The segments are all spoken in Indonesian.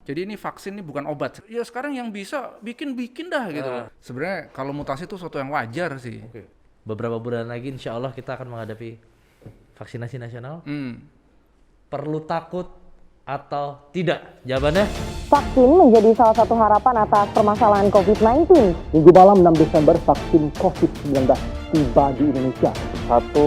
Jadi ini vaksin ini bukan obat. Ya sekarang yang bisa bikin dah gitu. Sebenarnya kalau mutasi itu sesuatu yang wajar sih. Beberapa bulan lagi insya Allah kita akan menghadapi vaksinasi nasional. Perlu takut atau tidak? Jawabannya? Vaksin menjadi salah satu harapan atas permasalahan COVID-19. Minggu malam 6 Desember vaksin COVID-19 tiba di Indonesia. 1,2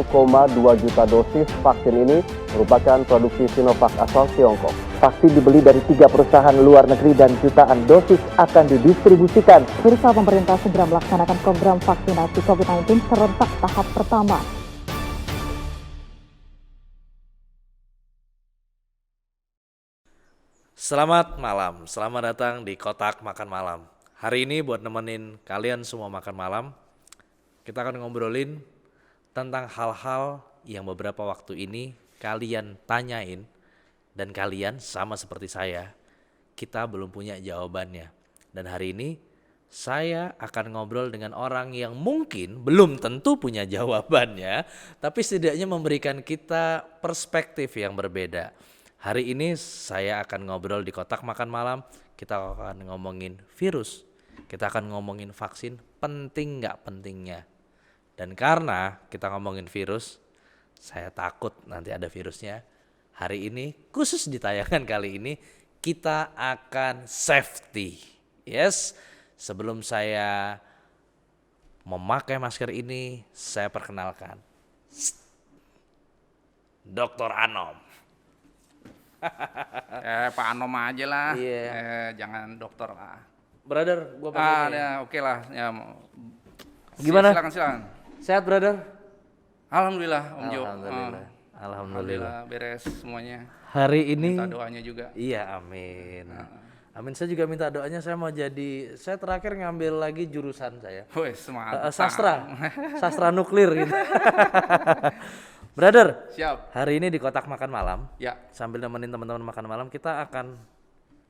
juta dosis vaksin ini merupakan produksi Sinovac asal Tiongkok. Vaksin dibeli dari 3 perusahaan luar negeri dan jutaan dosis akan didistribusikan. Berusaha pemerintah segera melaksanakan program vaksinasi COVID-19 serentak tahap pertama. Selamat malam, selamat datang di Kotak Makan Malam. Hari ini buat nemenin kalian semua makan malam, kita akan ngobrolin tentang hal-hal yang beberapa waktu ini kalian tanyain dan kalian sama seperti saya, kita belum punya jawabannya. Dan hari ini saya akan ngobrol dengan orang yang mungkin belum tentu punya jawabannya, tapi setidaknya memberikan kita perspektif yang berbeda. Hari ini saya akan ngobrol di Kotak Makan Malam, kita akan ngomongin virus, kita akan ngomongin vaksin, penting nggak pentingnya. Dan karena kita ngomongin virus, saya takut nanti ada virusnya. Hari ini, khusus di tayangan kali ini, kita akan safety. Yes, sebelum saya memakai masker ini, saya perkenalkan. Dr. Anom. Pak Anom aja lah. Iya. Jangan dokter lah. Brother, gua pakai ini. Ya oke lah. Ya, Gimana? Silakan. Sehat, brother? Alhamdulillah, Om Jo. Alhamdulillah. Beres semuanya. Hari ini Minta doanya juga. Iya, amin. Amin, saya juga minta doanya. Saya mau saya terakhir ngambil lagi jurusan saya. Wih, semangat. Sastra nuklir gitu. Brother, Siap. hari ini di Kotak Makan Malam, Ya. sambil nemenin teman-teman makan malam,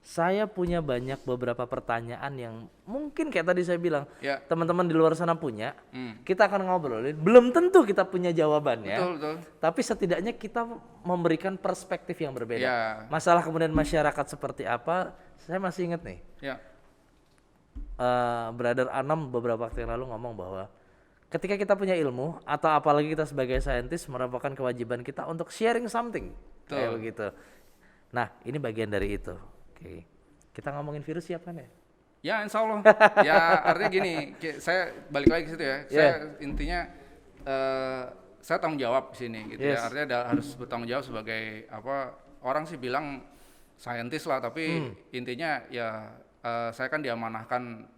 saya punya beberapa pertanyaan yang mungkin kayak tadi saya bilang, Ya. teman-teman di luar sana punya, kita akan ngobrolin, belum tentu kita punya jawabannya, Betul. tapi setidaknya kita memberikan perspektif yang berbeda. Ya. Masalah kemudian masyarakat seperti apa, saya masih ingat nih, Ya. Brother Anam beberapa waktu yang lalu ngomong bahwa ketika kita punya ilmu atau apalagi kita sebagai saintis merupakan kewajiban kita untuk sharing something. Kayak begitu. Nah, ini bagian dari itu. Oke. Kita ngomongin virus siapa nih? Ya, insya Allah. Ya, artinya gini, saya balik lagi ke situ ya. Saya intinya saya tanggung jawab di sini gitu ya. Artinya harus bertanggung jawab sebagai orang sih bilang saintis lah, tapi intinya ya saya kan diamanahkan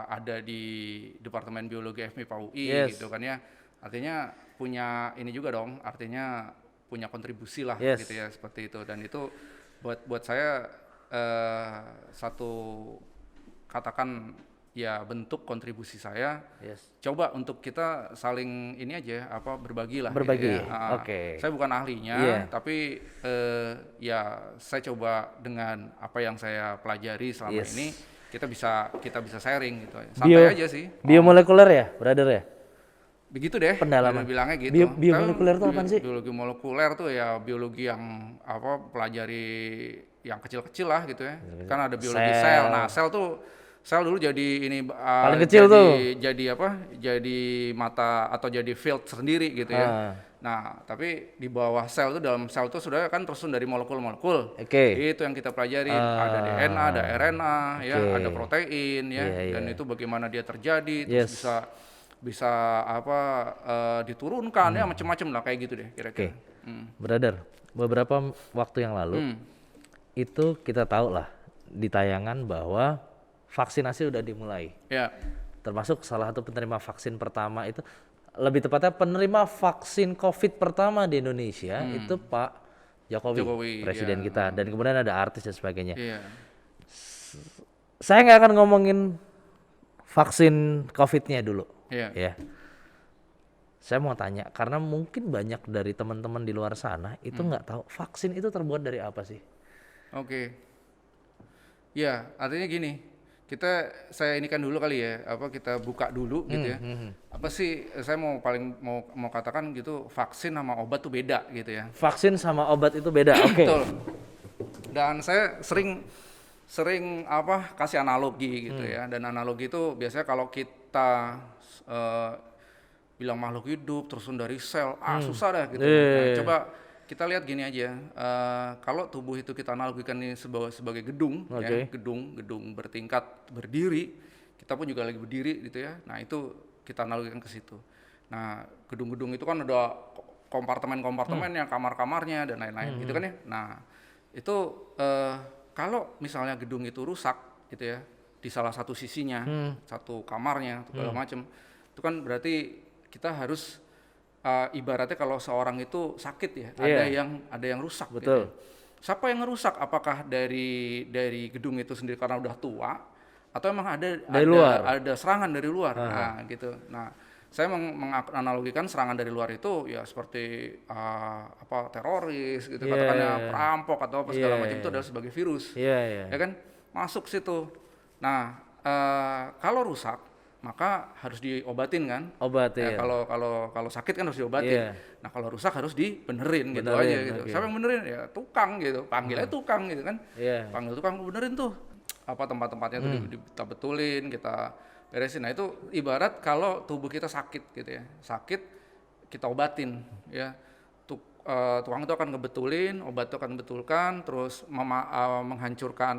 ada di Departemen Biologi FMIPA UI gitu kan ya. Artinya punya ini juga dong, artinya punya kontribusi lah gitu ya, seperti itu. Dan itu buat saya satu katakan ya bentuk kontribusi saya. Coba untuk kita saling ini aja berbagi lah. Berbagi. Gitu ya. Oke. Saya bukan ahlinya, tapi ya saya coba dengan apa yang saya pelajari selama ini kita bisa sharing gitu. Santai aja sih. Biomolekuler ya, brother ya? Begitu deh. Pendalaman. Bilangnya gitu. Biomolekuler itu apa sih? Biologi molekuler tuh ya biologi yang pelajari yang kecil-kecil lah gitu ya. Kan ada biologi sel. Nah, sel dulu jadi ini paling kecil jadi mata atau jadi field sendiri gitu ya. Nah, tapi di bawah sel itu, dalam sel itu sudah kan tersusun dari molekul-molekul. Itu yang kita pelajari. Ada DNA, ada RNA, ya, ada protein, ya, dan itu bagaimana dia terjadi, terus bisa diturunkan, ya macam-macam lah kayak gitu deh kira-kira. Brother, beberapa waktu yang lalu itu kita tahu lah di tayangan bahwa vaksinasi udah dimulai. Ya. Termasuk salah satu penerima vaksin pertama itu, lebih tepatnya penerima vaksin COVID pertama di Indonesia itu Pak Jokowi presiden kita, dan kemudian ada artis dan sebagainya. Saya nggak akan ngomongin vaksin COVID-nya dulu, ya. Saya mau tanya karena mungkin banyak dari teman-teman di luar sana itu nggak tahu vaksin itu terbuat dari apa sih? Ya, artinya gini. Saya ini kan dulu kali ya, kita buka dulu gitu ya. Apa sih saya mau katakan gitu, vaksin sama obat tuh beda gitu ya. Vaksin sama obat itu beda. Oke. Betul. Dan saya sering kasih analogi gitu ya, dan analogi itu biasanya kalau kita bilang makhluk hidup terus dari sel, susah dah gitu. Nah, coba kita lihat gini aja, kalau tubuh itu kita analogikan ini sebagai gedung, ya, gedung bertingkat berdiri, kita pun juga lagi berdiri gitu ya. Nah itu kita analogikan ke situ. Nah gedung-gedung itu kan ada kompartemen-kompartemennya, kamar-kamarnya dan lain-lain gitu kan ya. Nah itu kalau misalnya gedung itu rusak gitu ya, di salah satu sisinya, satu kamarnya, segala macam, itu kan berarti kita harus ibaratnya kalau seorang itu sakit ya, ada yang rusak. Betul. Gitu. Siapa yang ngerusak? Apakah dari gedung itu sendiri karena udah tua, atau emang ada serangan dari luar? Nah gitu. Nah saya menganalogikan serangan dari luar itu ya seperti teroris gitu, katakannya perampok atau apa segala macam itu adalah sebagai virus, ya kan, masuk situ. Nah kalau rusak maka harus diobatin kan. Kalau sakit kan harus diobatin. Nah kalau rusak harus dibenerin gitu aja gitu. Siapa yang benerin? Ya tukang gitu, panggil aja tukang gitu kan. Panggil tukang, benerin tuh tempat-tempatnya tuh kita betulin, kita beresin. Nah itu ibarat kalau tubuh kita sakit gitu ya, sakit kita obatin ya. Tukang itu akan ngebetulin, obat itu akan betulkan, terus menghancurkan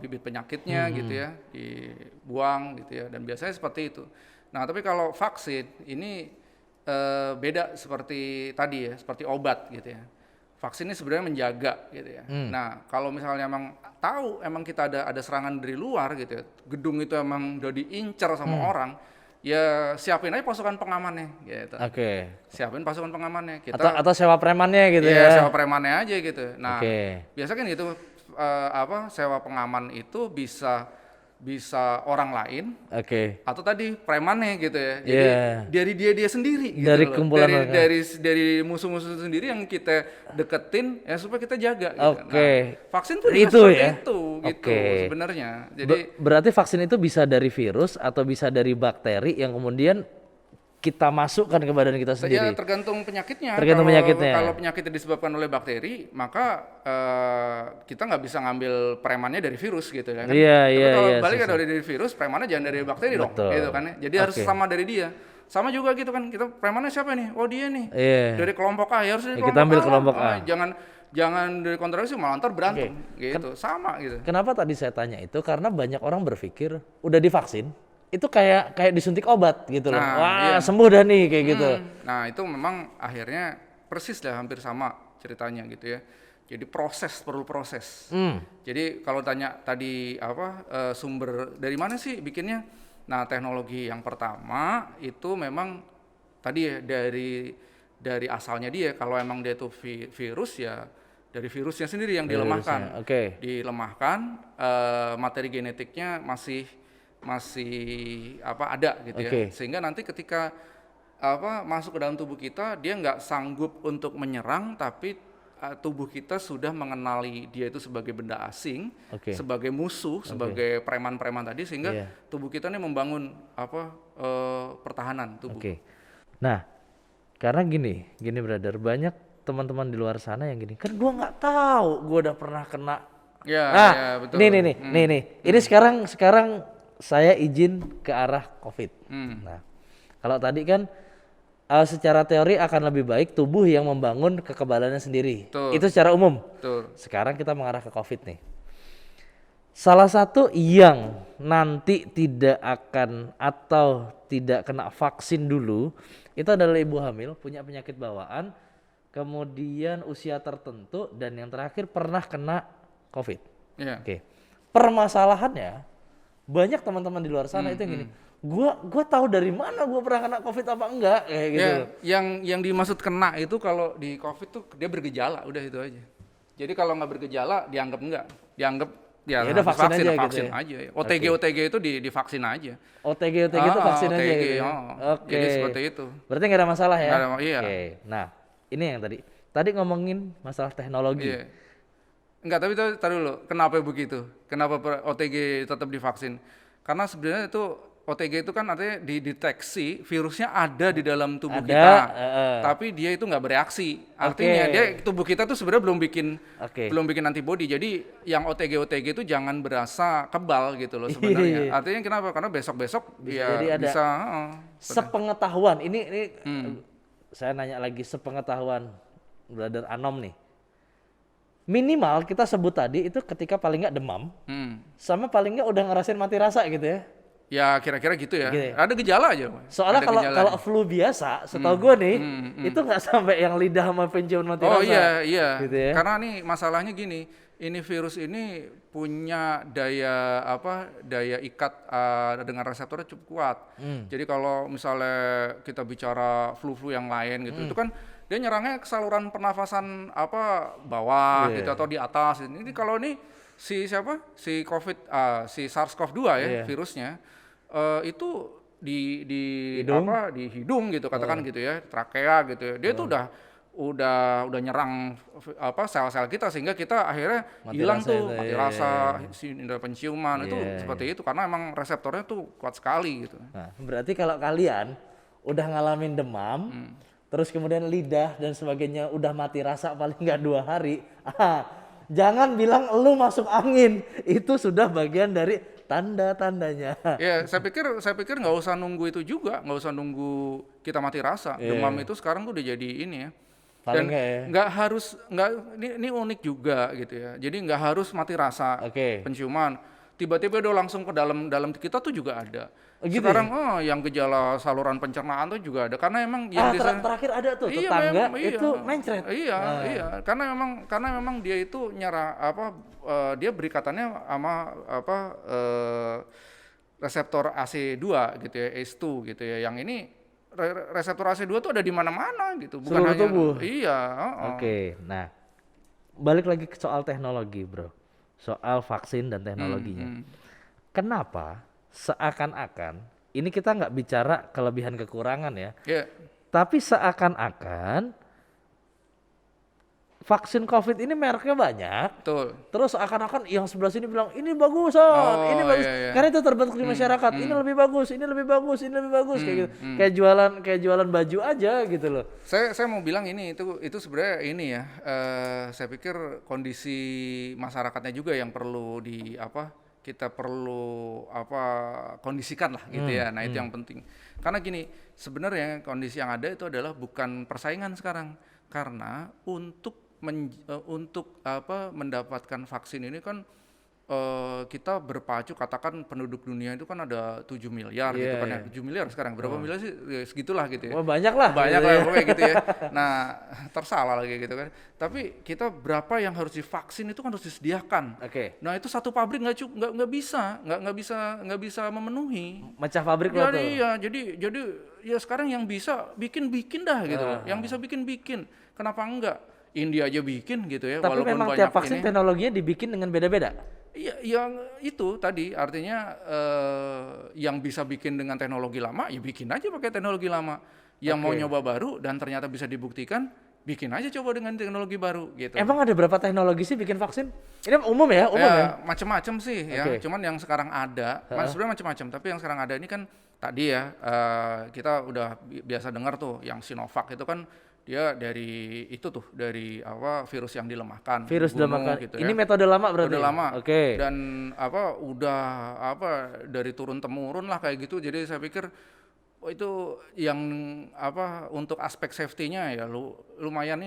bibit penyakitnya gitu ya, dibuang gitu ya, dan biasanya seperti itu. Nah tapi kalau vaksin ini beda seperti tadi ya, seperti obat gitu ya. Vaksin ini sebenarnya menjaga gitu ya. Nah kalau misalnya emang kita ada serangan dari luar gitu ya, gedung itu emang udah diincar sama orang, ya siapin aja pasukan pengamannya gitu. Siapin pasukan pengamannya. Atau sewa premannya gitu ya. Sewa premannya aja gitu. Nah biasanya kan gitu, sewa pengaman itu bisa orang lain, atau tadi premannya gitu ya. Jadi dari dia sendiri gitu, dari kumpulan dari musuh-musuh sendiri yang kita deketin ya supaya kita jaga gitu. Nah, vaksin tuh juga itu seperti ya? itu gitu sebenarnya. Jadi berarti vaksin itu bisa dari virus atau bisa dari bakteri yang kemudian kita masukkan ke badan kita sendiri. Ya tergantung penyakitnya. Kalau penyakitnya disebabkan oleh bakteri, maka kita nggak bisa ngambil premannya dari virus gitu ya kan. Tapi kalau balik dari virus, premannya jangan dari bakteri dong, gitu kan. Jadi harus sama dari dia. Sama juga gitu kan, kita premannya siapa nih? Oh dia nih. Dari kelompok A, ya harus dari kelompok A. Kita ambil kelompok A. Jangan dari kontraksi malah ntar berantem gitu. Sama gitu. Kenapa tadi saya tanya itu? Karena banyak orang berpikir udah divaksin itu kayak disuntik obat gitu loh. Sembuh dah nih kayak gitu. Nah itu memang akhirnya persis lah, hampir sama ceritanya gitu ya. Jadi perlu proses. Jadi kalau tanya tadi sumber dari mana sih bikinnya? Nah teknologi yang pertama itu memang tadi ya dari asalnya dia. Kalau emang dia itu virus ya dari virusnya sendiri yang dilemahkan. Dilemahkan, materi genetiknya masih ada gitu ya, sehingga nanti ketika masuk ke dalam tubuh kita dia nggak sanggup untuk menyerang, tapi tubuh kita sudah mengenali dia itu sebagai benda asing, sebagai musuh, sebagai preman-preman tadi, sehingga tubuh kita ini membangun pertahanan tubuh. Nah karena gini brother, banyak teman-teman di luar sana yang gini, kan gua nggak tahu, gua udah pernah kena. Betul. Nih. Ini sekarang saya izin ke arah COVID. Nah, kalau tadi kan secara teori akan lebih baik tubuh yang membangun kekebalannya sendiri. Itu secara umum. Sekarang kita mengarah ke COVID nih. Salah satu yang nanti tidak akan atau tidak kena vaksin dulu, itu adalah ibu hamil, punya penyakit bawaan, kemudian usia tertentu, dan yang terakhir pernah kena COVID. Permasalahannya, banyak teman-teman di luar sana itu yang gini, gua tahu dari mana gua pernah kena COVID apa enggak kayak gitu. Yang dimaksud kena itu kalau di COVID tuh dia bergejala, udah itu aja. Jadi kalau nggak bergejala dianggap enggak, dianggap udah vaksin aja. OTG itu divaksin aja. OTG itu vaksin aja gitu. Jadi seperti itu. Berarti nggak ada masalah ya? Iya. Nah ini yang tadi ngomongin masalah teknologi. Enggak, tapi tadi dulu, kenapa begitu? Kenapa OTG tetap divaksin? Karena sebenarnya itu OTG itu kan artinya dideteksi virusnya ada di dalam tubuh Ada, kita, tapi dia itu nggak bereaksi. Artinya Oke. dia tubuh kita tuh sebenarnya Oke. belum bikin antibody. Jadi yang OTG itu jangan berasa kebal gitu loh sebenarnya. Artinya kenapa? Karena besok-besok jadi ya ada bisa. sepengetahuan ini saya nanya lagi sepengetahuan Brother Anom nih. Minimal kita sebut tadi itu ketika paling nggak demam, sama paling nggak udah ngerasain mati rasa gitu ya. Ya kira-kira gitu ya. Gitu ya? Ada gejala aja. Mas. Soalnya Ada gejalanya. kalau flu biasa, setahu gue nih, itu nggak sampai yang lidah sama penciuman mati rasa. Oh iya. Gitu ya. Karena nih masalahnya gini, ini virus ini punya daya ikat dengan reseptornya cukup kuat. Jadi kalau misalnya kita bicara flu-flu yang lain gitu, itu kan dia nyerangnya ke saluran pernafasan bawah gitu atau di atas. Ini kalau ini si SARS-CoV-2 ya virusnya itu di hidung gitu katakan gitu ya, trakea gitu ya. Dia itu udah nyerang sel-sel kita sehingga kita akhirnya hilang tuh mati rasa, indera penciuman itu seperti itu karena emang reseptornya tuh kuat sekali gitu. Nah, berarti kalau kalian udah ngalamin demam, terus kemudian lidah dan sebagainya udah mati rasa paling nggak 2 hari, jangan bilang lu masuk angin, itu sudah bagian dari tanda-tandanya. Ya, saya pikir nggak usah nunggu itu juga, nggak usah nunggu kita mati rasa. Demam itu sekarang tuh udah jadi ini ya. Paling Dan nggak harus ini unik juga gitu ya. Jadi nggak harus mati rasa penciuman. Tiba-tiba udah langsung ke dalam kita tuh juga ada. Gitu Sekarang yang gejala saluran pencernaan tuh juga ada karena emang yang terakhir ada tuh tetangga itu mencret. Iya. Karena memang dia itu nyerang dia berikatannya sama reseptor AC2 gitu ya, ACE2 gitu ya. Yang ini reseptor AC2 tuh ada di mana-mana gitu, bukan seluruh hanya tubuh. Iya, Oke. Nah, balik lagi ke soal teknologi, Bro. Soal vaksin dan teknologinya. Kenapa seakan-akan ini kita nggak bicara kelebihan kekurangan ya, tapi seakan-akan vaksin COVID ini mereknya banyak. Betul. Terus seakan-akan yang sebelah sini bilang ini bagus, ini bagus. Iya. Karena itu terbentuk di masyarakat. Ini lebih bagus, ini lebih bagus, ini lebih bagus kayak gitu. Kayak jualan baju aja gitu loh. Saya mau bilang ini itu sebenarnya ini ya. Saya pikir kondisi masyarakatnya juga yang perlu kita perlu kondisikan lah gitu ya. Nah, itu yang penting. Karena gini, sebenarnya kondisi yang ada itu adalah bukan persaingan sekarang. Karena untuk mendapatkan vaksin ini kan kita berpacu, katakan penduduk dunia itu kan ada 7 miliar gitu kan ya. 7 miliar sekarang, berapa miliar sih? Ya, segitulah gitu ya. Wah, banyak lah Pokoknya gitu ya. Nah, tersalah lagi gitu kan. Tapi kita berapa yang harus divaksin itu kan harus disediakan. Nah, itu satu pabrik nggak bisa memenuhi. Mecah pabrik loh tuh. Iya, jadi ya sekarang yang bisa bikin dah gitu loh. Yang bisa bikin. Kenapa enggak? India aja bikin gitu ya. Tapi walaupun memang banyak tiap vaksin teknologinya dibikin dengan beda-beda. Iya, yang itu tadi artinya yang bisa bikin dengan teknologi lama, ya bikin aja pakai teknologi lama. Yang mau nyoba baru dan ternyata bisa dibuktikan, bikin aja coba dengan teknologi baru gitu. Emang ada berapa teknologi sih bikin vaksin? Ini umum ya? Macam-macam sih ya. Cuman yang sekarang ada, sebenarnya macam-macam. Tapi yang sekarang ada ini kan tadi ya kita udah biasa dengar tuh yang Sinovac itu kan dia dari virus yang dilemahkan. Virus dilemahkan. Gitu ini metode lama berarti. Metode lama. Oke. Dan udah dari turun temurun lah kayak gitu. Jadi saya pikir itu yang untuk aspek safety-nya ya lumayan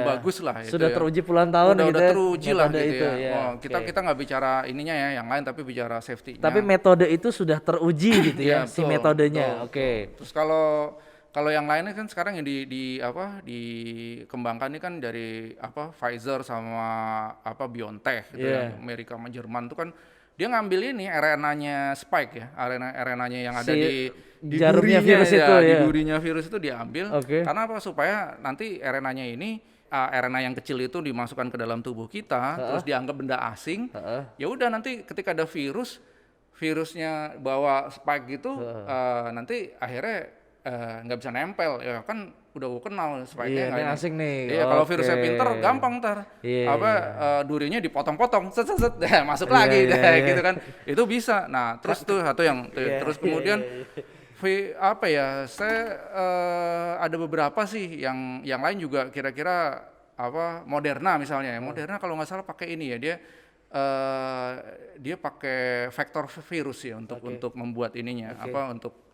bagus lah. Sudah itu teruji puluhan tahun gitu. Udah teruji lah gitu itu, ya. Kita nggak bicara ininya ya, yang lain tapi bicara safety-nya. Tapi metode itu sudah teruji gitu ya, si metodenya. Oke. Terus kalau yang lainnya kan sekarang yang dikembangkan ini kan dari Pfizer sama BioNTech gitu ya, Amerika sama Jerman itu kan dia ngambil ini RNA-nya Spike ya, RNA-nya yang ada di jarumnya durinya virus itu ya. Di durinya virus itu diambil. Karena supaya nanti RNA-nya ini RNA yang kecil itu dimasukkan ke dalam tubuh kita, terus dianggap benda asing. Ya udah nanti ketika ada virusnya bawa spike gitu, nanti akhirnya nggak bisa nempel ya kan udah gue kenal Iya, spike-nya ini nggak asing nih. Iya, kalau Oke. virusnya pinter gampang ntar Iya, durinya dipotong-potong set masuk Iya, lagi iya, deh iya. gitu kan itu bisa. Nah terus tuh satu yang Iya, terus iya, kemudian iya. apa ya saya ada beberapa sih yang lain juga kira-kira apa Moderna misalnya ya. Moderna kalau nggak salah pakai ini ya dia pakai vektor virus ya untuk membuat ininya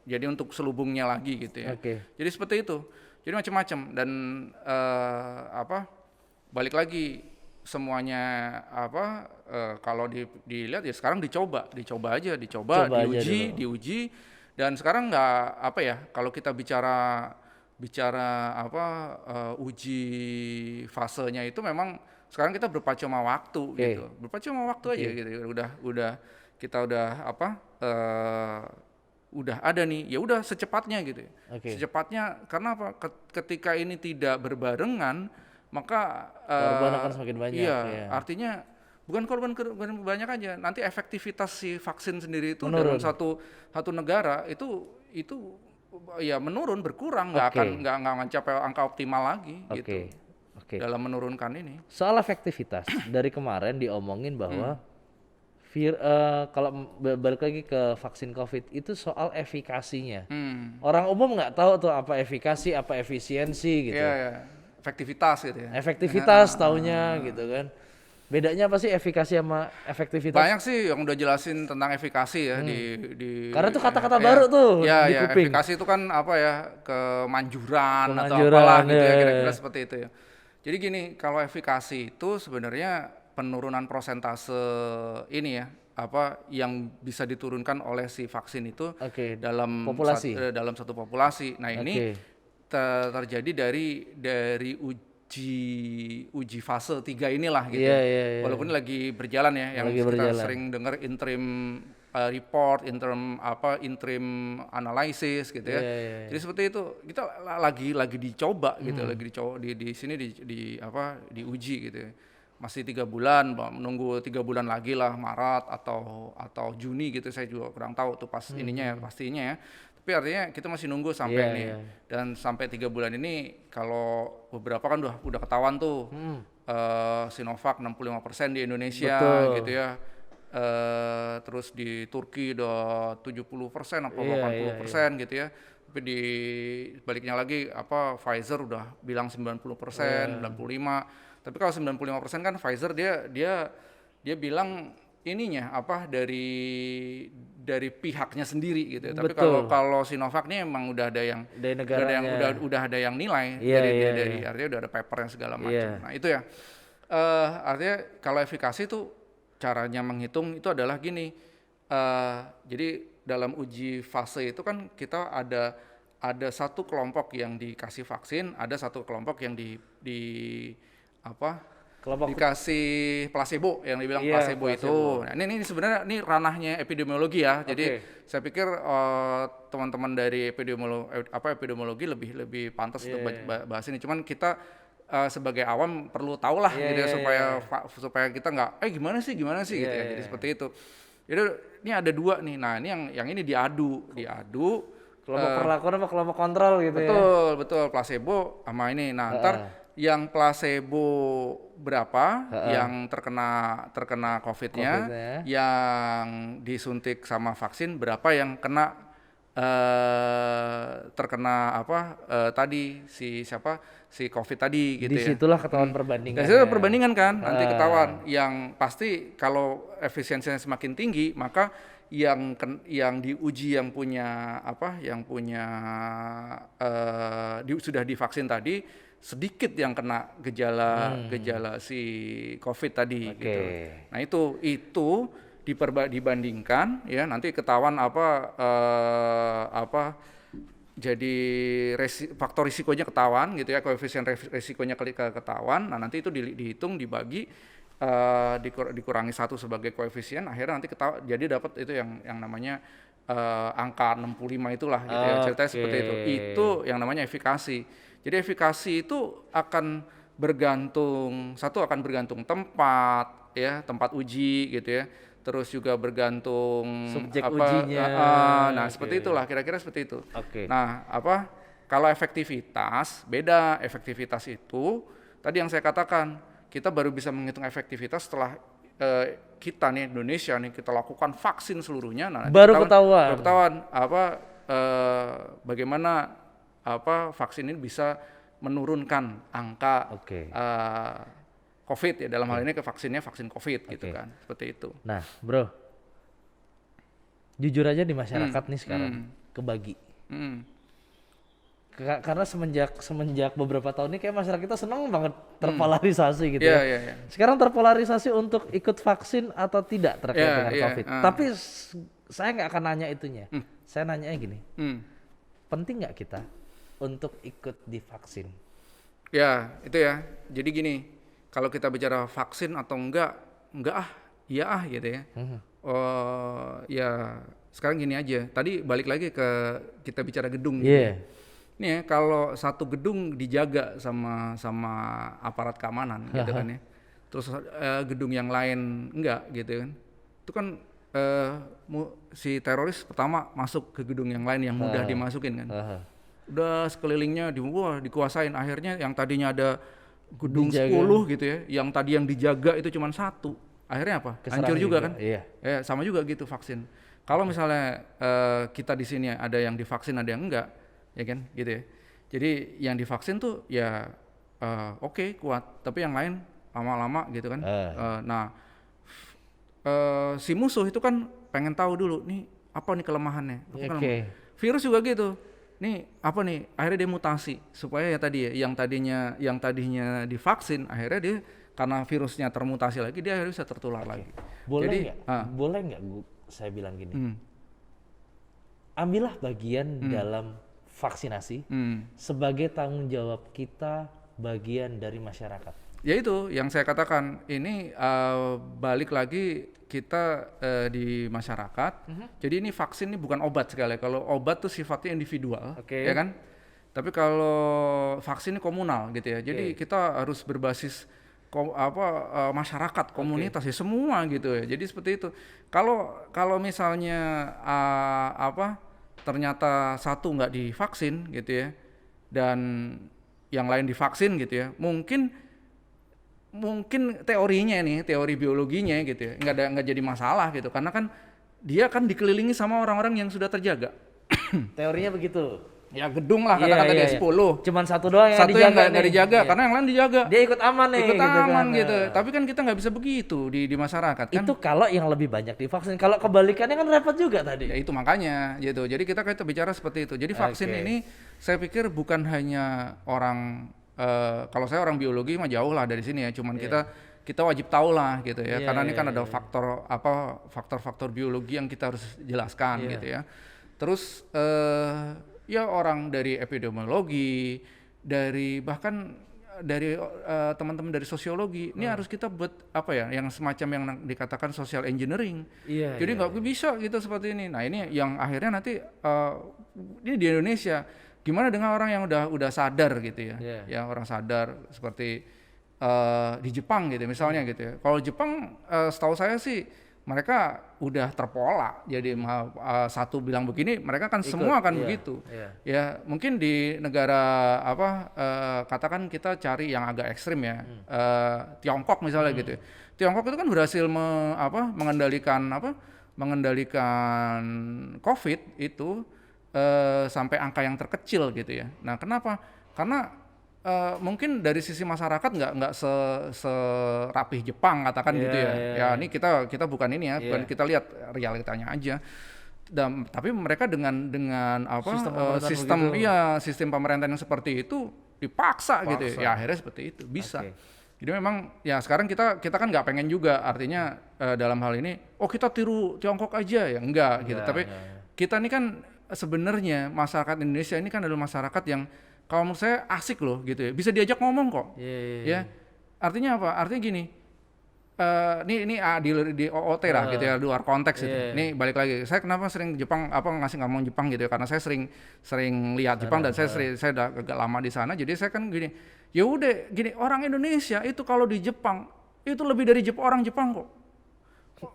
jadi untuk selubungnya lagi gitu ya. Jadi seperti itu. Jadi macam-macam dan balik lagi semuanya kalau dilihat ya sekarang dicoba aja, diuji dan sekarang nggak kalau kita bicara uji fasenya itu memang sekarang kita berpacu sama waktu gitu. Berpacu sama waktu aja gitu. Kita udah ada nih, ya udah secepatnya gitu. Secepatnya karena apa? Ketika ini tidak berbarengan, maka korban akan semakin banyak. Iya, artinya bukan korban banyak aja. Nanti efektivitas si vaksin sendiri itu dalam satu negara itu ya menurun, berkurang, nggak akan mencapai angka optimal lagi gitu. Dalam menurunkan ini. Soal efektivitas dari kemarin diomongin bahwa kalau balik lagi ke vaksin COVID itu soal efikasinya. Orang umum nggak tahu tuh apa efikasi, apa efisiensi gitu. Iya. Efektivitas gitu ya. Efektivitas taunya gitu kan. Bedanya apa sih efikasi sama efektivitas? Banyak sih yang udah jelasin tentang efikasi ya di Karena itu kata-kata baru tuh di kuping. Efikasi itu kan kemanjuran atau apalah gitu ya, kira-kira seperti itu ya. Jadi gini, kalau efikasi itu sebenarnya penurunan persentase ini ya, yang bisa diturunkan oleh si vaksin itu dalam satu populasi. Nah, ini terjadi dari uji fase 3 inilah gitu. Walaupun ini lagi berjalan ya, yang kita sering dengar interim report, interim analysis gitu ya. Jadi seperti itu. Kita lagi dicoba gitu, di sini diuji gitu ya. Masih 3 bulan, menunggu 3 bulan lagi lah, Maret atau Juni gitu, saya juga kurang tahu tuh pas ininya ya, pastinya ya. Tapi artinya kita masih nunggu sampai ini. Dan sampai 3 bulan ini kalau beberapa kan udah ketahuan tuh Sinovac 65% di Indonesia gitu ya. Terus di Turki udah 70% atau 80% gitu ya. Tapi di baliknya lagi Pfizer udah bilang 90%, 95%. Tapi kalau 95% kan Pfizer dia bilang ininya dari pihaknya sendiri gitu. Tapi kalau Sinovac ini emang udah ada yang udah ada yang nilai dari artinya udah ada papernya segala macam. Nah, itu ya. Artinya kalau efikasi itu caranya menghitung itu adalah gini. Jadi dalam uji fase itu kan kita ada satu kelompok yang dikasih vaksin, ada satu kelompok yang dikasih placebo, yang dibilang placebo itu. Nah, ini sebenarnya ranahnya epidemiologi ya. Jadi saya pikir teman-teman dari epidemiologi lebih pantas untuk bahas ini. Cuman kita sebagai awam perlu tahu lah gitu ya, supaya kita nggak gimana sih gitu ya. Jadi seperti itu. Jadi ini ada 2 nih. Nah, ini yang ini diadu. Kelompok perlakuan apa kelompok kontrol gitu ya. Betul, placebo sama ini. Nah, ntar yang placebo berapa yang terkena COVID-nya, yang disuntik sama vaksin berapa yang terkena tadi si COVID tadi gitu ya. Disitulah ketahuan perbandingan. Disitulah perbandingan kan, nanti ketahuan. Yang pasti kalau efisiensinya semakin tinggi, maka yang diuji sudah divaksin tadi sedikit yang kena gejala si COVID tadi gitu. Nah, itu dibandingkan ya, nanti ketahuan jadi faktor risikonya ketahuan gitu ya, koefisien risikonya ketahuan. Nah, nanti itu dihitung, dibagi, dikurangi 1 sebagai koefisien, akhirnya nanti jadi dapat itu yang namanya angka 65 itulah gitu ya. Ceritanya seperti itu. Itu yang namanya efikasi. Jadi efikasi itu akan bergantung tempat uji gitu ya. terus juga bergantung Subjek apa ujinya. nah Oke. seperti itulah kira-kira seperti itu. Oke. Nah, kalau efektivitas beda. Efektivitas itu tadi yang saya katakan, kita baru bisa menghitung efektivitas setelah kita nih Indonesia nih kita lakukan vaksin seluruhnya. Nah, nanti Baru ketahuan. baru ketahuan bagaimana vaksin ini bisa menurunkan angka Oke. COVID ya, dalam hal ini vaksinnya vaksin COVID gitu Oke. kan, seperti itu. Nah, bro, jujur aja di masyarakat nih sekarang kebagi. Hmm. Karena semenjak beberapa tahun ini kayak masyarakat kita senang banget terpolarisasi gitu Iya, ya. iya, iya. Sekarang terpolarisasi untuk ikut vaksin atau tidak terkait Iya, dengan iya, COVID. ah. Tapi saya nggak akan nanya itunya. Saya nanyanya gini, Hmm. penting nggak kita untuk ikut divaksin? Ya, itu ya. Jadi gini, kalau kita bicara vaksin atau enggak iya gitu ya. Oh, ya sekarang gini aja. Tadi balik lagi ke kita bicara gedung gitu Iya. ya. Nih ya, kalau satu gedung dijaga sama aparat keamanan gitu kan ya. Terus gedung yang lain enggak gitu kan. Itu kan si teroris pertama masuk ke gedung yang lain yang mudah dimasukin kan. Udah sekelilingnya dikuasain, akhirnya yang tadinya ada gedung Dijaga. 10 gitu ya, yang tadi yang dijaga itu cuma 1, akhirnya apa? Keserang Hancur juga juga, kan? iya. Sama juga gitu vaksin. Kalau misalnya kita di sini ada yang divaksin ada yang enggak, ya kan gitu ya. Jadi yang divaksin tuh ya oke, kuat, tapi yang lain lama-lama gitu kan. Si musuh itu kan pengen tahu dulu nih apa nih kelemahannya. Oke. Virus juga gitu. Nih apa nih? Akhirnya dia mutasi supaya ya tadi ya yang tadinya divaksin akhirnya dia karena virusnya termutasi lagi dia akhirnya bisa tertular lagi. Jadi, Boleh nggak saya bilang gini? Ambillah bagian dalam vaksinasi sebagai tanggung jawab kita, bagian dari masyarakat. ya itu yang saya katakan ini balik lagi kita di masyarakat. Jadi ini vaksin ini bukan obat sekali. Kalau obat tuh sifatnya individual, Oke. ya kan? Tapi kalau vaksin ini komunal gitu ya. Jadi kita harus berbasis masyarakat, komunitas ya semua gitu ya. Jadi seperti itu. Kalau misalnya ternyata satu nggak divaksin gitu ya, dan yang lain divaksin gitu ya, mungkin teorinya nih, teori biologinya gitu ya, nggak jadi masalah gitu, karena kan dia kan dikelilingi sama orang-orang yang sudah terjaga. Teorinya begitu. Ya gedung lah katakan tadi 10. Cuman satu doang yang Satu yang dijaga nggak dijaga, karena yang lain dijaga. Dia ikut aman nih. Ikut aman kan. gitu. Tapi kan kita nggak bisa begitu di masyarakat kan. Itu kalau yang lebih banyak divaksin. Kalau kebalikannya kan repot juga tadi. Ya itu makanya gitu. Jadi kita bicara seperti itu. Jadi vaksin ini saya pikir bukan hanya orang kalau saya orang biologi mah jauh lah dari sini ya. Cuman kita wajib tahu lah gitu ya. Karena ini kan ada faktor biologi yang kita harus jelaskan gitu ya. Terus ya orang dari epidemiologi, bahkan dari teman-teman dari sosiologi, ini harus kita buat yang semacam yang dikatakan social engineering. Jadi nggak bisa gitu seperti ini. Nah ini yang akhirnya nanti ini di Indonesia, gimana dengan orang yang udah sadar gitu ya, yang orang sadar seperti di Jepang gitu misalnya gitu ya. Kalau Jepang setahu saya sih mereka udah terpola, jadi satu bilang begini, mereka kan semua akan begitu. Ya mungkin di negara katakan kita cari yang agak ekstrim ya, Tiongkok misalnya gitu. Tiongkok itu kan berhasil mengendalikan COVID itu sampai angka yang terkecil gitu ya. Nah kenapa? Karena mungkin dari sisi masyarakat nggak serapih Jepang katakan gitu ya. Ya ini kita bukan ini ya, bukan kita lihat realitanya aja. Tapi mereka dengan sistem pemerintahan yang seperti itu dipaksa gitu ya. Ya akhirnya seperti itu bisa. Jadi memang ya sekarang kita kan nggak pengen juga, artinya dalam hal ini kita tiru Tiongkok aja ya enggak gitu. Tapi kita ini kan sebenarnya masyarakat Indonesia ini kan adalah masyarakat yang kalau menurut saya asik loh gitu ya, bisa diajak ngomong kok. Ya artinya apa? Artinya gini, ini di OOT lah gitu ya, luar konteks itu. Ini balik lagi, saya kenapa sering Jepang ngasih ngomong Jepang gitu ya, karena saya sering lihat Jepang dan saya udah agak lama di sana. Jadi saya kan gini, ya udah gini, orang Indonesia itu kalau di Jepang itu lebih dari orang Jepang kok.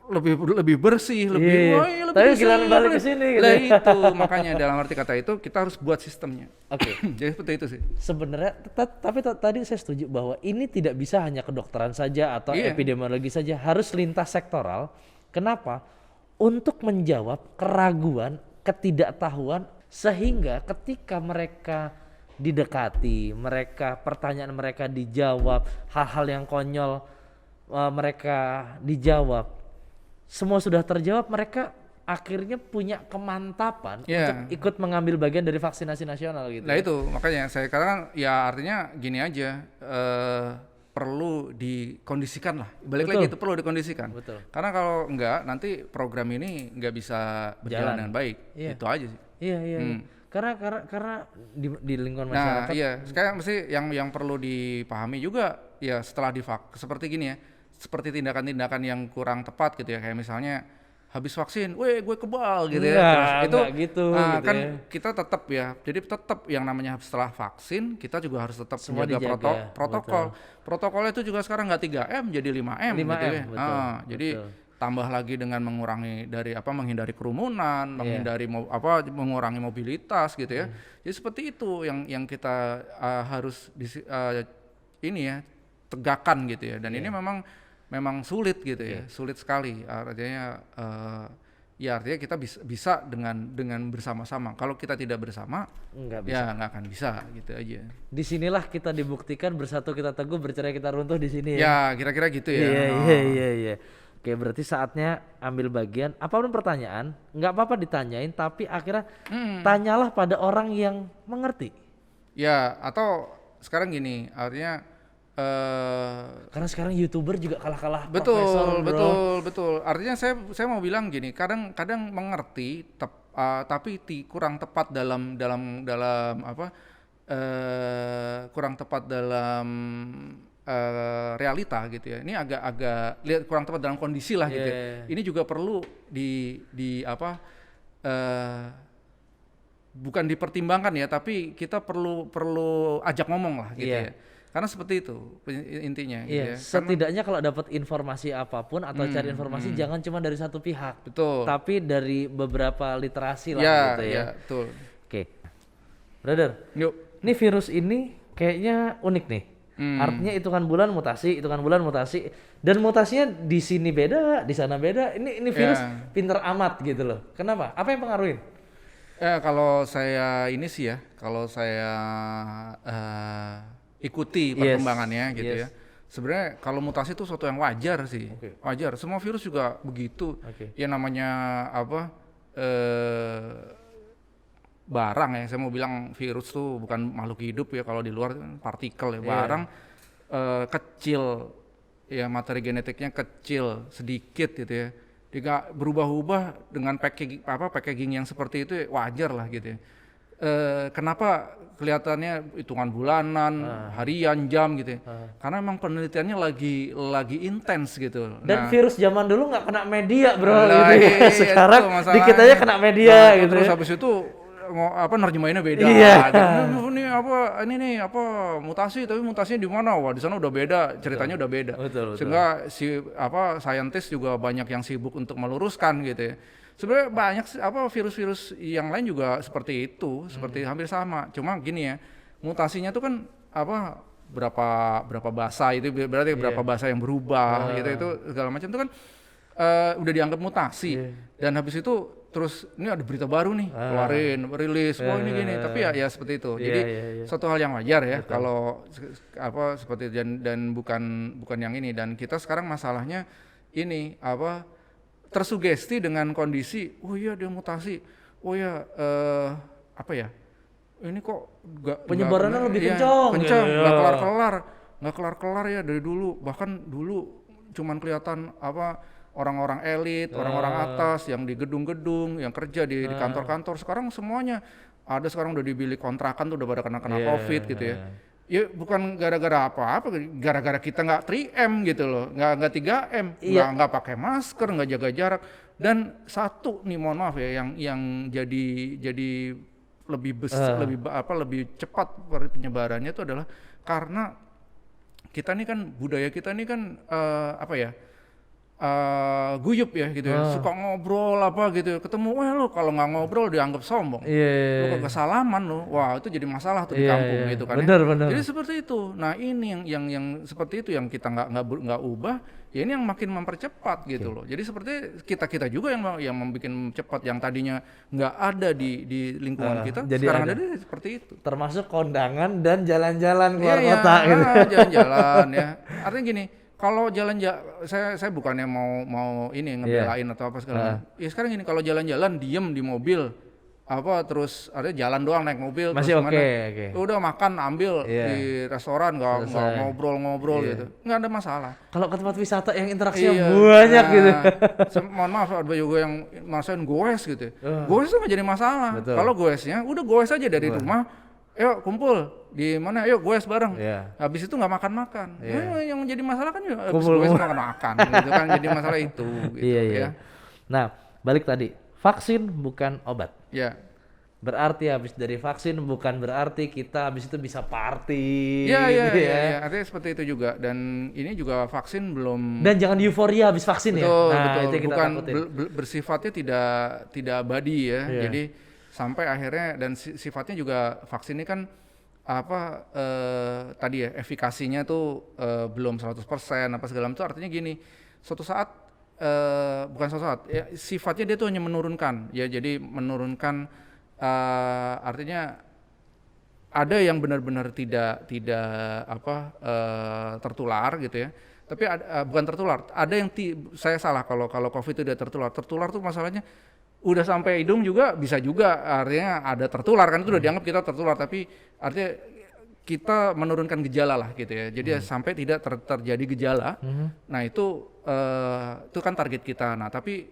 lebih bersih, lebih Iya. wah, iya, lebih Tapi bersih, giliran balik lebih- ke sini gitu Lah ya. itu makanya dalam arti kata itu kita harus buat sistemnya. Oke. Jadi seperti itu sih. Sebenarnya tapi tadi saya setuju bahwa ini tidak bisa hanya kedokteran saja atau Iya. epidemiologi saja, harus lintas sektoral. Kenapa? Untuk menjawab keraguan, ketidaktahuan, sehingga ketika mereka didekati, pertanyaan mereka dijawab, hal-hal yang konyol mereka dijawab, semua sudah terjawab, mereka akhirnya punya kemantapan Iya. untuk ikut mengambil bagian dari vaksinasi nasional gitu. Nah ya. itu makanya saya katakan ya artinya gini aja, perlu dikondisikan lah. Balik Betul. lagi itu perlu dikondisikan. Betul. Karena kalau enggak nanti program ini nggak bisa berjalan Jalan. dengan baik. Iya. Itu aja sih. Iya. Karena di lingkungan Nah masyarakat. iya, sekarang mesti yang perlu dipahami juga ya setelah seperti gini ya, seperti tindakan-tindakan yang kurang tepat gitu ya, kayak misalnya habis vaksin, weh gue kebal gitu ya. Terus itu Enggak gitu, gitu kan ya. kita tetap ya, jadi tetap yang namanya setelah vaksin kita juga harus tetap Semua menjaga dijaga, protokol. Protokolnya itu juga sekarang nggak 3M jadi 5M, 5M, gitu ya. betul, Jadi betul. tambah lagi dengan mengurangi menghindari kerumunan, Iya. menghindari mengurangi mobilitas gitu ya. Jadi seperti itu yang kita harus ini ya tegakkan gitu ya. Dan Iya. ini memang sulit gitu ya, sulit sekali. Artinya artinya kita bisa dengan bersama-sama. Kalau kita tidak bersama, Nggak bisa. ya nggak akan bisa gitu aja. Disinilah kita dibuktikan, bersatu kita teguh, bercerai kita runtuh di sini ya. Ya kira-kira gitu ya. Iya. Oke, berarti saatnya ambil bagian. Apapun pertanyaan, nggak apa-apa ditanyain, tapi akhirnya tanyalah pada orang yang mengerti. Ya atau sekarang gini, artinya Karena sekarang YouTuber juga kalah-kalah profesor, bro. betul. Artinya saya mau bilang gini, kadang mengerti tapi kurang tepat dalam kurang tepat dalam realita gitu ya. Ini agak lihat kurang tepat dalam kondisi lah gitu. Yeah. Ini juga perlu bukan dipertimbangkan ya, tapi kita perlu ajak ngomong lah gitu Iya. ya. Karena seperti itu intinya gitu Iya, ya. Karena- setidaknya kalau dapat informasi apapun atau cari informasi jangan cuma dari satu pihak. Betul. Tapi dari beberapa literasi lah Ya, gitu ya. ya, betul. Oke. Brother, Yuk. ini virus ini kayaknya unik nih. Artinya hitungan bulan mutasi, dan mutasinya di sini beda, di sana beda. Ini virus Ya. pinter amat gitu loh. Kenapa? Apa yang pengaruhin? Kalau saya ini sih ya, kalau saya ikuti Yes, perkembangannya gitu yes. ya. Sebenarnya kalau mutasi itu suatu yang wajar sih, Oke. wajar. Semua virus juga begitu. Oke. Ya namanya barang ya. Saya mau bilang virus tuh bukan makhluk hidup ya. Kalau di luar kan partikel ya, barang kecil, ya materi genetiknya kecil sedikit gitu ya. Dia nggak berubah-ubah dengan packaging yang seperti itu ya, wajar lah gitu ya. Kenapa kelihatannya hitungan bulanan, harian, jam gitu ya? Karena memang penelitiannya lagi intens gitu. Dan virus zaman dulu nggak kena media, bro. Lah, Gitu ya. iya, Sekarang itu masalahnya. dikit aja kena media gitu. Terus ya. habis itu nerjemahinnya beda. Iya. Ini mutasi, tapi mutasinya di mana? Wah, di sana udah beda, ceritanya udah beda. Betul. Sehingga saintis juga banyak yang sibuk untuk meluruskan gitu ya. Sebenarnya banyak virus-virus yang lain juga seperti itu, seperti hampir sama. Cuma gini ya, mutasinya tuh kan berapa bahasa itu berarti berapa bahasa yang berubah gitu, itu segala macam itu kan udah dianggap mutasi. Dan habis itu terus ini ada berita baru nih, keluarin, rilis, wah ini gini. Tapi ya seperti itu. Jadi suatu hal yang wajar ya. Betul. Kalau seperti dan bukan yang ini. Dan kita sekarang masalahnya ini tersugesti dengan kondisi, oh iya dia mutasi, oh ya ini kok Penyebarannya lebih kencang, gitu ya. nggak kelar ya dari dulu. Bahkan dulu cuman kelihatan orang-orang elit, orang-orang atas yang di gedung-gedung, yang kerja di kantor-kantor. Sekarang semuanya ada, sekarang udah di bilik kontrakan tuh udah pada kena COVID gitu ya. Ya bukan gara-gara apa-apa, gara-gara kita nggak 3M gitu loh, nggak 3M, nggak pakai masker, nggak jaga jarak. Dan satu nih, mohon maaf ya, yang jadi lebih besar, lebih cepat penyebarannya itu adalah karena kita nih kan budaya kita nih kan guyup ya gitu ya, suka ngobrol apa gitu ya. Ketemu, wah lo kalau nggak ngobrol dianggap sombong, lo kagak salaman lo, wah itu jadi masalah tuh di kampung gitu kan. Bener. Jadi seperti itu. Nah ini yang seperti itu yang kita nggak ubah, ya ini yang makin mempercepat gitu loh. Jadi seperti kita juga yang membuat cepat, yang tadinya nggak ada di lingkungan kita, jadi sekarang ada. ada seperti itu. Termasuk kondangan dan jalan-jalan keluar kota gitu. Jalan-jalan ya. Artinya gini, kalau saya bukannya mau ini ngebelain atau apa segala. Ya sekarang gini, kalau jalan-jalan diem di mobil apa terus ada jalan doang naik mobil Masih terus oke. udah makan ambil di restoran nggak ngobrol gitu, nggak ada masalah. Kalau ke tempat wisata yang interaksinya banyak gitu. Mohon maaf ada juga yang masain goes gitu. Goes itu nggak jadi masalah. Kalau goesnya udah goes aja dari rumah, yuk kumpul di mana, yuk goes bareng. Habis itu nggak makan. Yang jadi masalah kan ya habis goes makan gitu kan, jadi masalah itu gitu ya. Nah balik tadi, vaksin bukan obat. Ya. Berarti habis dari vaksin bukan berarti kita habis itu bisa party. Iya, artinya seperti itu juga. Dan ini juga vaksin belum. Dan jangan euforia habis vaksin betul, ya. Nah, betul. itu yang kita bukan takutin. Bersifatnya tidak abadi ya. Jadi sampai akhirnya dan sifatnya juga vaksin ini kan tadi ya efikasinya tuh belum 100% apa segala macam. Itu artinya gini, suatu saat bukan suatu saat ya, sifatnya dia tuh hanya menurunkan ya, jadi menurunkan artinya ada yang benar-benar tidak tertular gitu ya, tapi bukan tertular, ada yang saya salah kalau COVID itu udah tertular tuh masalahnya udah sampai hidung juga bisa juga, artinya ada tertular kan, itu udah dianggap kita tertular, tapi artinya kita menurunkan gejala lah gitu ya, jadi sampai tidak terjadi gejala. Nah itu kan target kita. Nah tapi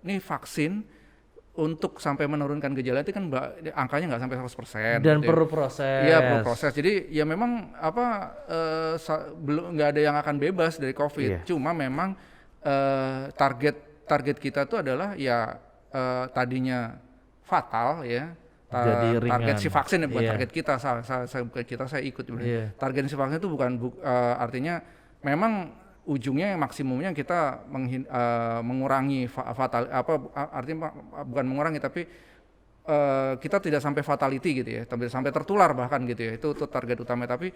ini vaksin untuk sampai menurunkan gejala itu kan angkanya nggak sampai 100%. Dan gitu perlu proses. Iya perlu proses. Jadi ya memang belum nggak ada yang akan bebas dari COVID. Cuma memang target kita tuh adalah ya tadinya fatal ya. Jadi ringan. Target si vaksin ya, bukan target kita. Saya ikut. Target si vaksin itu bukan artinya memang ujungnya maksimumnya kita mengurangi artinya bukan mengurangi tapi kita tidak sampai fatality gitu ya, sampai tertular bahkan gitu ya, itu target utama. Tapi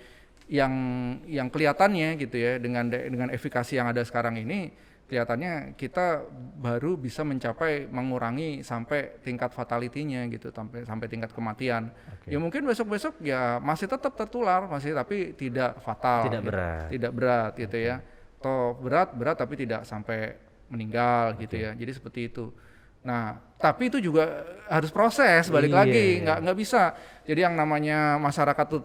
yang kelihatannya gitu ya dengan efikasi yang ada sekarang ini, kelihatannya kita baru bisa mencapai mengurangi sampai tingkat fatality-nya gitu, sampai tingkat kematian. Ya mungkin besok-besok ya masih tetap tertular, tapi tidak fatal, tidak berat gitu ya. Atau berat tapi tidak sampai meninggal gitu ya. Jadi seperti itu. Nah, tapi itu juga harus proses, balik lagi, nggak bisa. Jadi yang namanya masyarakat tuh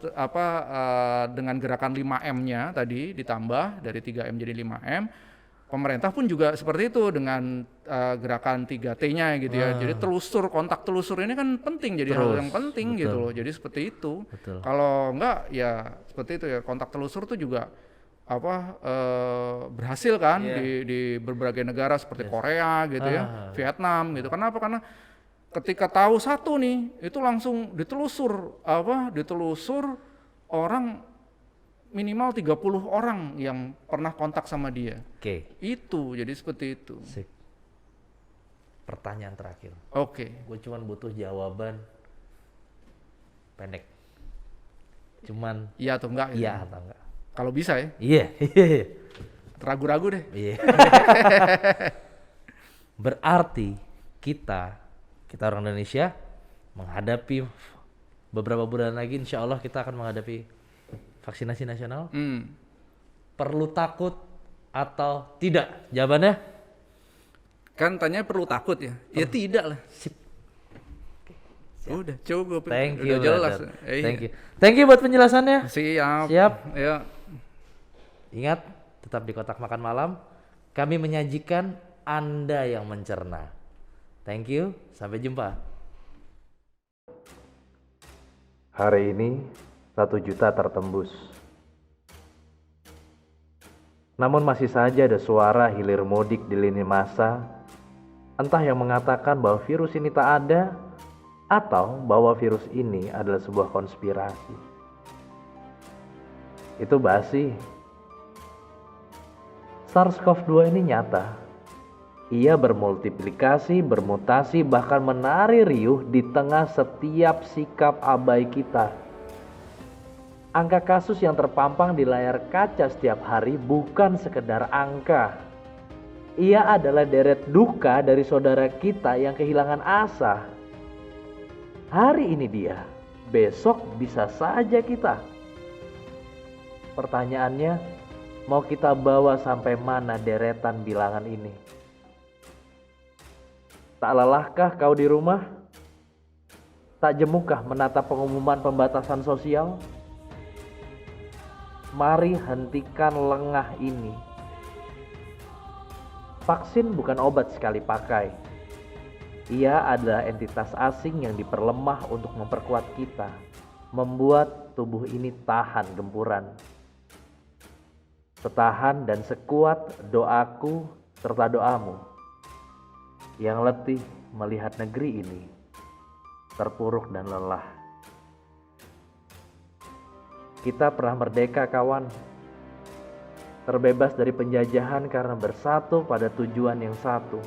dengan gerakan 5M-nya tadi ditambah dari 3M jadi 5M. Pemerintah pun juga seperti itu dengan gerakan 3T-nya gitu ya. Jadi kontak telusur ini kan penting, jadi hal yang penting gitu loh. Jadi seperti itu. Kalau enggak ya seperti itu ya, kontak telusur tuh juga berhasil kan di berbagai negara seperti Korea gitu ya, Vietnam gitu. Kenapa? Karena ketika tahu satu nih, itu langsung ditelusur orang minimal 30 orang yang pernah kontak sama dia. Itu jadi seperti itu. Pertanyaan terakhir. Gue cuman butuh jawaban pendek. Cuman iya atau enggak? Iya atau enggak? Kalau bisa ya? Iya. Ragu-ragu deh. Iya. Berarti kita orang Indonesia menghadapi beberapa bulan lagi, insya Allah kita akan menghadapi vaksinasi nasional. Perlu takut atau tidak? Jawabannya? Kan tanya perlu takut ya? Ya tidak lah. Udah cukup. Thank you, udah jelas. Thank you buat penjelasannya. Siap. Ya. Ingat, tetap di Kotak Makan Malam. Kami menyajikan, Anda yang mencerna. Thank you, sampai jumpa. Hari ini 1 juta tertembus. Namun masih saja ada suara hilir mudik di lini masa, entah yang mengatakan bahwa virus ini tak ada, atau bahwa virus ini adalah sebuah konspirasi. Itu basi. SARS-CoV-2 ini nyata. Ia bermultiplikasi, bermutasi, bahkan menari riuh di tengah setiap sikap abai kita. Angka kasus yang terpampang di layar kaca setiap hari bukan sekedar angka. Ia adalah deret duka dari saudara kita yang kehilangan asa. Hari ini dia, besok bisa saja kita. Pertanyaannya, mau kita bawa sampai mana deretan bilangan ini? Tak lelahkah kau di rumah? Tak jemukah menatap pengumuman pembatasan sosial? Mari hentikan lengah ini. Vaksin bukan obat sekali pakai. Ia adalah entitas asing yang diperlemah untuk memperkuat kita, membuat tubuh ini tahan gempuran. Setahan dan sekuat doaku serta doamu yang letih melihat negeri ini terpuruk dan lelah. Kita pernah merdeka, kawan, terbebas dari penjajahan karena bersatu pada tujuan yang satu.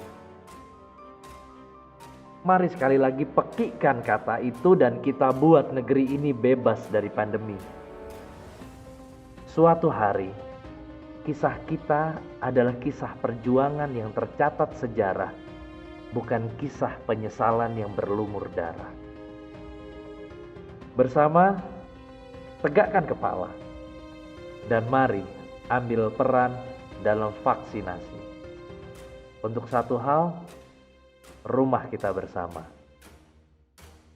Mari sekali lagi pekikkan kata itu dan kita buat negeri ini bebas dari pandemi. Suatu hari, kisah kita adalah kisah perjuangan yang tercatat sejarah, bukan kisah penyesalan yang berlumur darah. Bersama, tegakkan kepala, dan mari ambil peran dalam vaksinasi. Untuk satu hal, rumah kita bersama,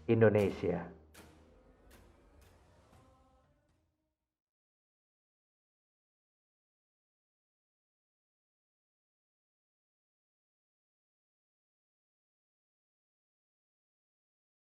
Indonesia.